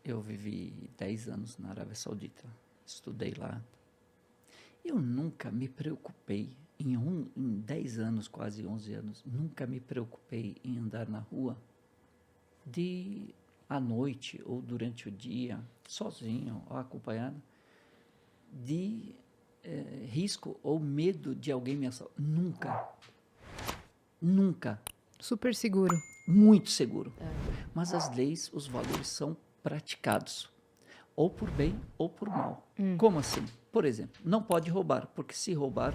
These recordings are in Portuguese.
eu vivi 10 anos na Arábia Saudita, estudei lá. Eu nunca me preocupei, em 10 anos, quase 11 anos, nunca me preocupei em andar na rua à noite ou durante o dia, sozinho ou acompanhado, de risco ou medo de alguém me assaltar. Nunca. Nunca. Super seguro. Muito seguro. Mas as leis, os valores são praticados, ou por bem ou por mal. Como assim? Por exemplo, não pode roubar, porque se roubar,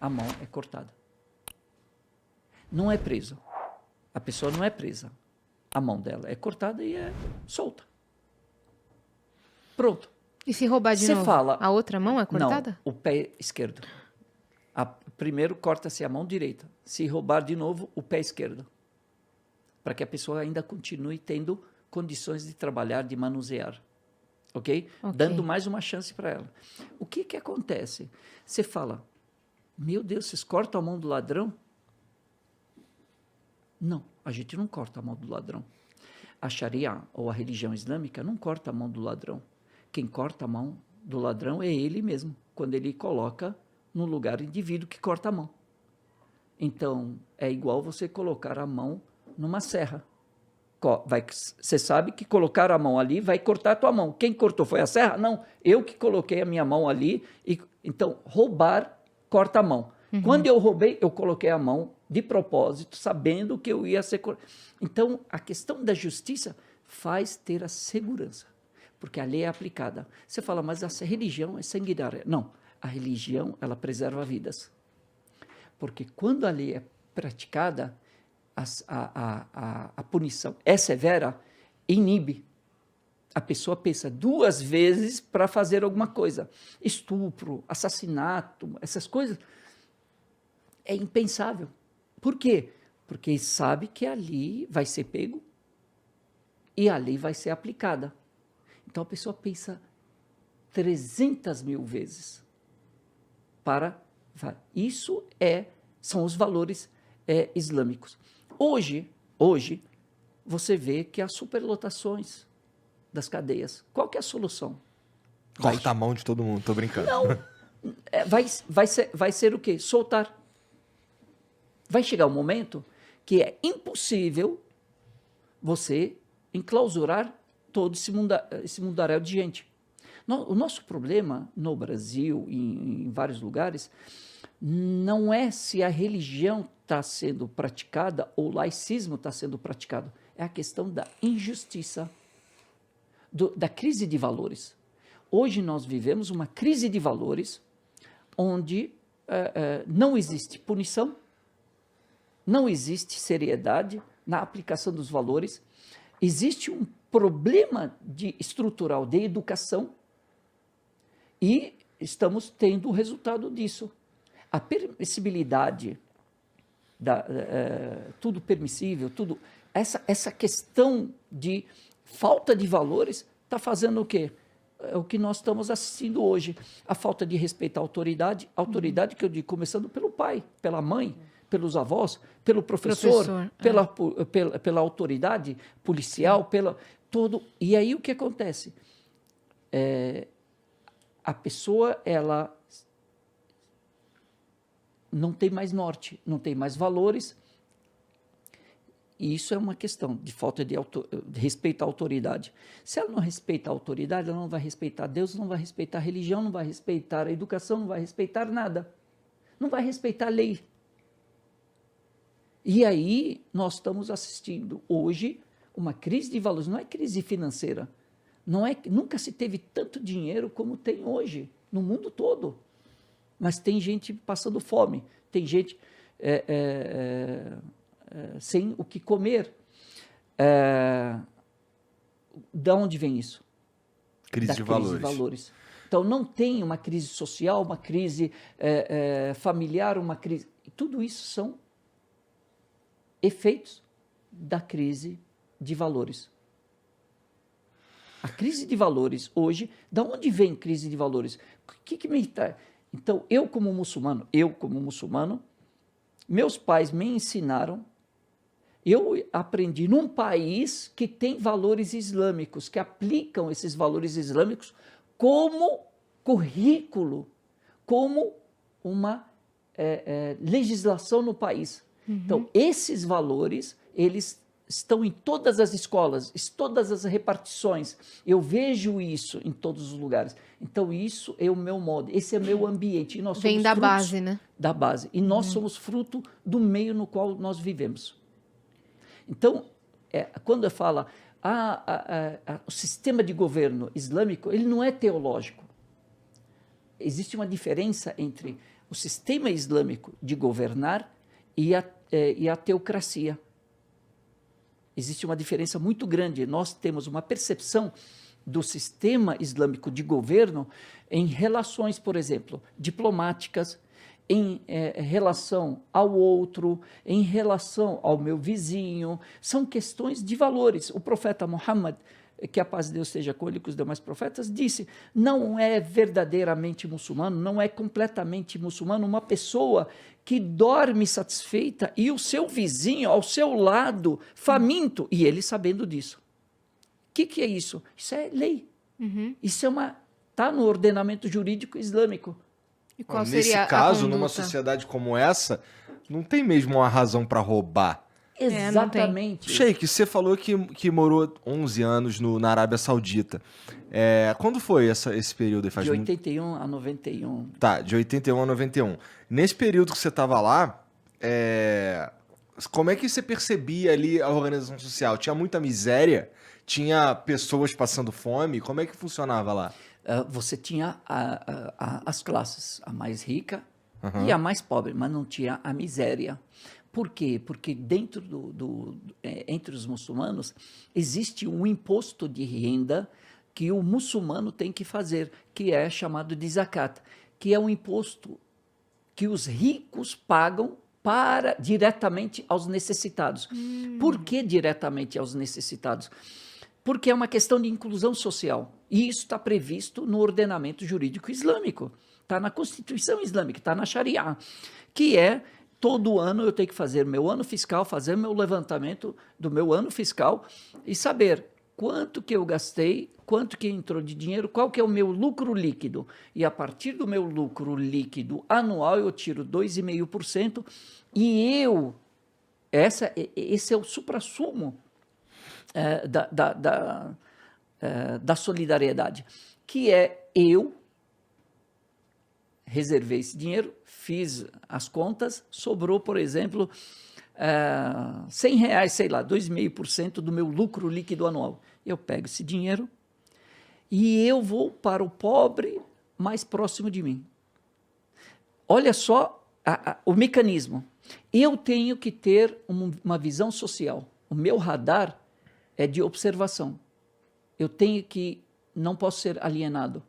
a mão é cortada. Não é preso. A pessoa não é presa. A mão dela é cortada e é solta. Pronto. E se roubar de Você novo, fala, a outra mão é cortada? não, o pé esquerdo. Primeiro corta-se a mão direita. Se roubar de novo, o pé esquerdo. Para que a pessoa ainda continue tendo condições de trabalhar, de manusear. Ok? Dando mais uma chance para ela. O que acontece? Você fala, meu Deus, vocês cortam a mão do ladrão? Não, a gente não corta a mão do ladrão. A Sharia, ou a religião islâmica, não corta a mão do ladrão. Quem corta a mão do ladrão é ele mesmo, quando ele coloca no lugar o indivíduo que corta a mão. Então, é igual você colocar a mão numa serra. Você sabe que colocar a mão ali vai cortar a tua mão. Quem cortou foi a serra? Não, eu que coloquei a minha mão ali. Então, roubar corta a mão. Quando eu roubei, eu coloquei a mão de propósito, sabendo que eu ia ser... Então, a questão da justiça faz ter a segurança, porque a lei é aplicada. Você fala, mas a religião é sanguinária. Não, a religião, ela preserva vidas. Porque quando a lei é praticada, a punição é severa, inibe. A pessoa pensa 2 vezes para fazer alguma coisa. Estupro, assassinato, essas coisas, é impensável. Por quê? Porque sabe que ali vai ser pego e a lei vai ser aplicada. Então a pessoa pensa 300 mil vezes para... Isso são os valores islâmicos. Hoje, você vê que há superlotações das cadeias. Qual que é a solução? Corta a mão de todo mundo, tô brincando. Não, vai ser o quê? Soltar. Vai chegar um momento que é impossível você enclausurar todo esse mundaréu de gente. O nosso problema no Brasil, em vários lugares, não é se a religião está sendo praticada ou o laicismo está sendo praticado. É a questão da injustiça, da crise de valores. Hoje nós vivemos uma crise de valores onde não existe punição, não existe seriedade na aplicação dos valores, existe um problema estrutural de educação e estamos tendo o resultado disso. A permissibilidade, tudo permissível, essa questão de falta de valores está fazendo o quê? É o que nós estamos assistindo hoje. A falta de respeito à autoridade que eu digo, começando pelo pai, pela mãe, pelos avós, pelo professor, pela autoridade policial, E aí o que acontece? A pessoa, ela não tem mais norte, não tem mais valores, e isso é uma questão de falta de respeito à autoridade. Se ela não respeita a autoridade, ela não vai respeitar Deus, não vai respeitar a religião, não vai respeitar a educação, não vai respeitar nada. Não vai respeitar a lei. E aí nós estamos assistindo hoje uma crise de valores, não é crise financeira, nunca se teve tanto dinheiro como tem hoje, no mundo todo. Mas tem gente passando fome, tem gente sem o que comer. Da onde vem isso? Crise de valores. Então, não tem uma crise social, uma crise familiar, uma crise... Tudo isso são efeitos da crise de valores. A crise de valores hoje, da onde vem crise de valores? O que me traz? Então, eu como muçulmano, meus pais me ensinaram Eu aprendi num país que tem valores islâmicos, que aplicam esses valores islâmicos como currículo, como uma legislação no país. Então, esses valores, eles estão em todas as escolas, em todas as repartições. Eu vejo isso em todos os lugares. Então, isso é o meu modo, esse é o meu ambiente. E nós somos Vem da base, né? Da base. E nós somos fruto do meio no qual nós vivemos. Então, quando eu falo o sistema de governo islâmico, ele não é teológico. Existe uma diferença entre o sistema islâmico de governar e a teocracia. Existe uma diferença muito grande. Nós temos uma percepção do sistema islâmico de governo em relações, por exemplo, diplomáticas, em relação ao outro, em relação ao meu vizinho. São questões de valores. O profeta Muhammad, que a paz de Deus esteja com ele e com os demais profetas, disse, não é verdadeiramente muçulmano, não é completamente muçulmano uma pessoa que dorme satisfeita e o seu vizinho ao seu lado faminto, e ele sabendo disso. O que é isso? Isso é lei. Isso está no ordenamento jurídico islâmico. E qual Nesse seria caso, a numa sociedade como essa, não tem mesmo uma razão para roubar. Exatamente. Sheik, você falou que morou 11 anos na Arábia Saudita. Quando foi esse período? De 81 a 91. Tá, de 81 a 91. Nesse período que você estava lá, como é que você percebia ali a organização social? Tinha muita miséria? Tinha pessoas passando fome? Como é que funcionava lá? Você tinha as classes, a mais rica e a mais pobre, mas não tinha a miséria. Por quê? Porque dentro entre os muçulmanos existe um imposto de renda que o muçulmano tem que fazer, que é chamado de zakat, que é um imposto que os ricos pagam diretamente aos necessitados. Por que diretamente aos necessitados? Porque é uma questão de inclusão social. E isso está previsto no ordenamento jurídico islâmico. Está na Constituição Islâmica, está na Sharia, que é, todo ano eu tenho que fazer meu ano fiscal, fazer meu levantamento do meu ano fiscal e saber quanto que eu gastei, quanto que entrou de dinheiro, qual que é o meu lucro líquido. E a partir do meu lucro líquido anual eu tiro 2,5% e esse é o suprassumo da solidariedade, que é eu reservei esse dinheiro, fiz as contas, sobrou, por exemplo, R$100, sei lá, 2,5% do meu lucro líquido anual. Eu pego esse dinheiro e eu vou para o pobre mais próximo de mim. Olha só o mecanismo. Eu tenho que ter uma visão social. O meu radar é de observação. Eu tenho que, não posso ser alienado.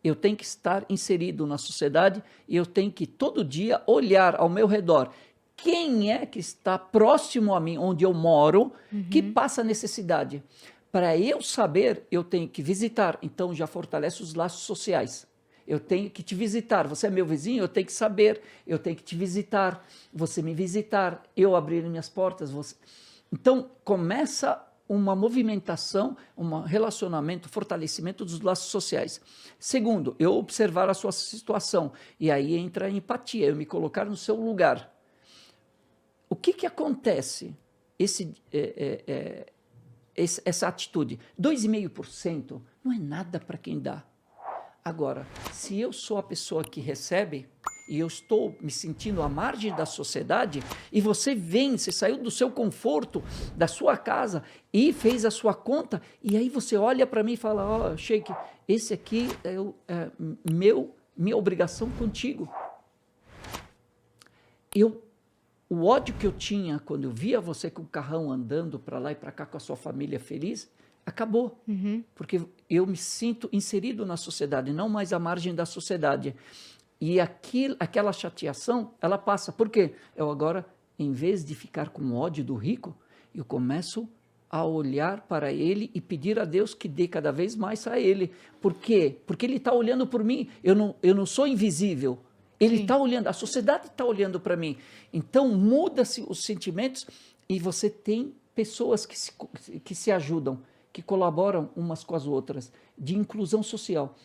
Eu tenho que estar inserido na sociedade e eu tenho que todo dia olhar ao meu redor. Quem é que está próximo a mim, onde eu moro, que passa necessidade? Para eu saber, eu tenho que visitar. Então, já fortalece os laços sociais. Eu tenho que te visitar. Você é meu vizinho, eu tenho que saber. Eu tenho que te visitar. Você me visitar. Eu abrir minhas portas. Então, começa uma movimentação, um relacionamento, fortalecimento dos laços sociais. Segundo, eu observar a sua situação. E aí entra a empatia, eu me colocar no seu lugar. O que acontece? Essa atitude. 2,5% não é nada para quem dá. Agora, se eu sou a pessoa que recebe e eu estou me sentindo à margem da sociedade e você saiu do seu conforto, da sua casa e fez a sua conta e aí você olha para mim e fala, ó, Sheik, esse aqui é minha obrigação contigo. O ódio que eu tinha quando eu via você com o carrão andando para lá e para cá com a sua família feliz, acabou. Porque eu me sinto inserido na sociedade, não mais à margem da sociedade. E aquela chateação, ela passa. Por quê? Eu agora, em vez de ficar com ódio do rico, eu começo a olhar para ele e pedir a Deus que dê cada vez mais a ele. Por quê? Porque ele está olhando por mim. Eu não sou invisível. Ele está olhando, a sociedade está olhando para mim. Então, muda-se os sentimentos e você tem pessoas que se ajudam, que colaboram umas com as outras, de inclusão social.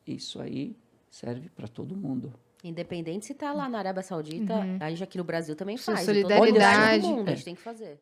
Isso aí serve para todo mundo. Independente se tá lá na Arábia Saudita, a gente aqui no Brasil também faz. Solidariedade. Em todo lugar do mundo, a gente tem que fazer.